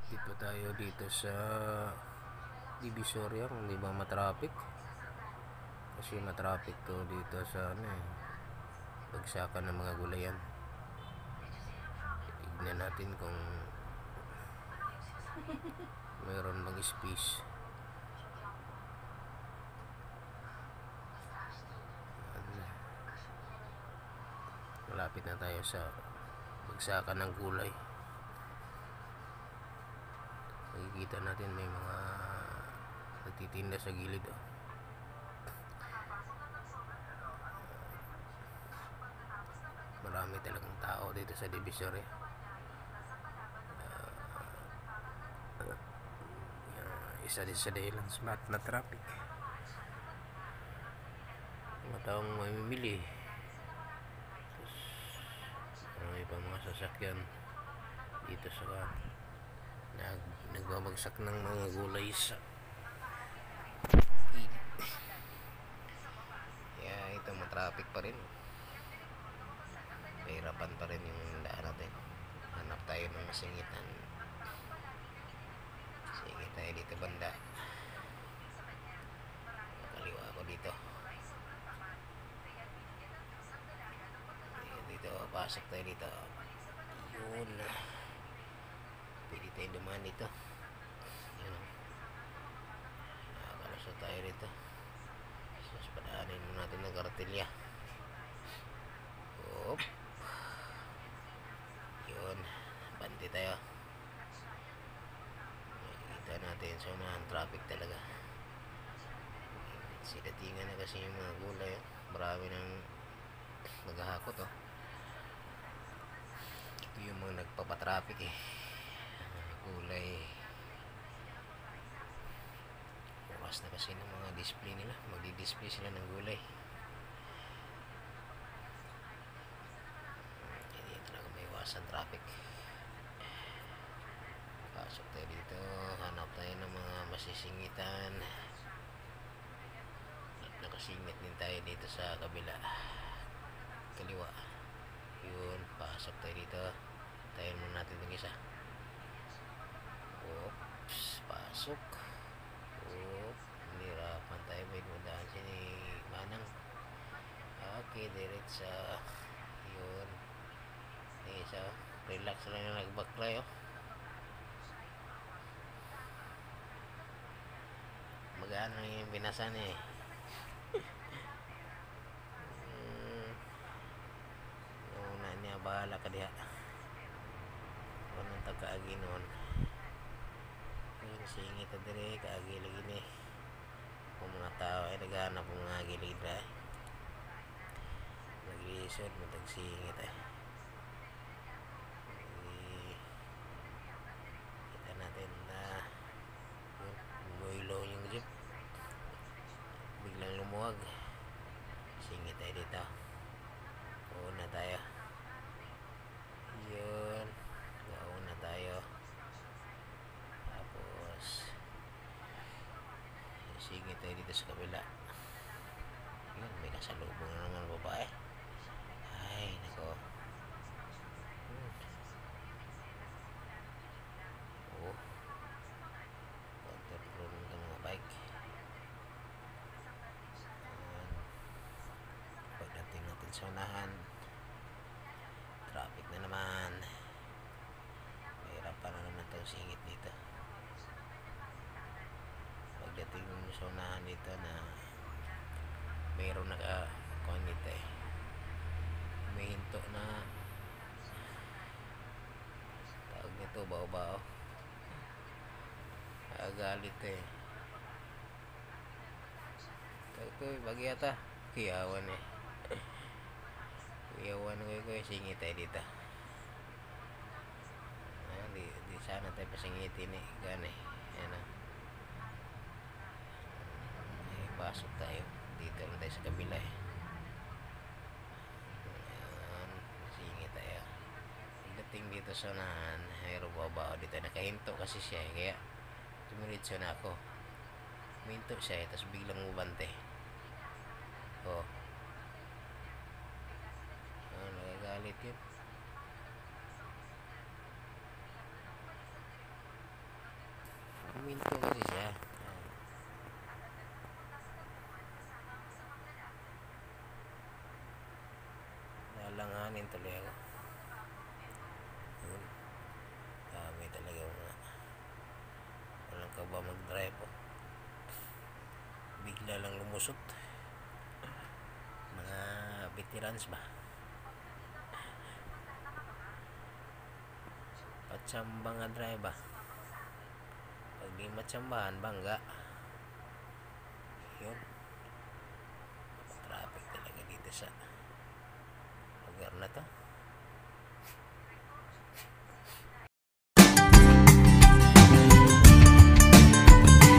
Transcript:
Dito tayo dito sa Divisoria kung di ba matraffic. Kasi matraffic to dito sa bagsakan ng mga gulayan. Tignan natin kung mayroon bang space. Malapit na tayo sa bagsakan ng gulay. Makikita natin may mga nagtitinda sa gilid. Marami talagang tao dito sa Divisoria. Isa din sa dahilan sa na traffic. Mga taong mamimili. Marami pa mga sasakyan dito sa nagbabagsak ng mga gulay sa gilid. Kaya ito matraffic pa rin. Mahirapan pa rin yung daan natin. Hanap tayo ng masingitan. Singit tayo dito banda. Kaliwa ako dito. Dito, pasok tayo dito. Yun. Pwede tayo dumaan dito. Yun. Nakalusot tayo dito. Sus, padaanin natin ng kartilya. Oop. Yun. Bante tayo. Kita natin sa unahan, traffic talaga. Sidatingan na kasi yung mga gulay. Marami nang naghahakot. Ito yung mga nagpapatraffic gulay. Bukas na kasi ng mga display nila. Magdi-display sila ng gulay. Hindi talaga may iwasan traffic. Pasok tayo dito. Hanap tayo ng mga masisingitan. At nakasingit din tayo dito sa kabila. Kaliwa. Yun. Pasok tayo dito. Tayo muna natin itong isa. Oops. Pasok. Oops. Nirapan tayo. May dumadaan siya ni Manang. Okay. Diretsa. Yun. Isa. Relax lang yung nagbaklay. Magaan lang yung binasan una niya bahala ka diha. Unang tagkaagi noon. Singit na dire. Kaagi lagi ni. Kung mga tao ay naghanap ng mga gilid naglisod. Matagsingit kita natin na umuilaw yung jeep. Biglang lumuwag. Singit tayo dito. Una tayo. Yun. Una tayo. Tapos singit tayo dito sa kabila. Yun. May kasalubong na naman babae. Ay nako. Control ng mga bike. Pagdating natin sa unahan, traffic na naman. Mahirap pa na naman itong singit dito. Pagdating sa unahan dito na mayroon naka-connect may hinto na tawag nito bao-bao. Galit Koy bagyata kiyawan kiyawan ko singit tayo dito. Di sana tayo pasingitin gani yan pasok tayo dito lang tayo sa kabila singit tayo. Pagdating dito sa unahan mayroon babao dito nakahinto kasi siya kaya tumiritso na ako. Minto siya tapos biglang mubante. Nagagalit yun. Minto kasi siya. Nalanganin tuloy ako. Yun. Dami talaga mga walang ka ba mag-drive oh. Bigla lang lumusot. Mga veterans ba? Patsamba nga drive ba? Pag di matsambahan, bangga. Yun. Traffic talaga dito sa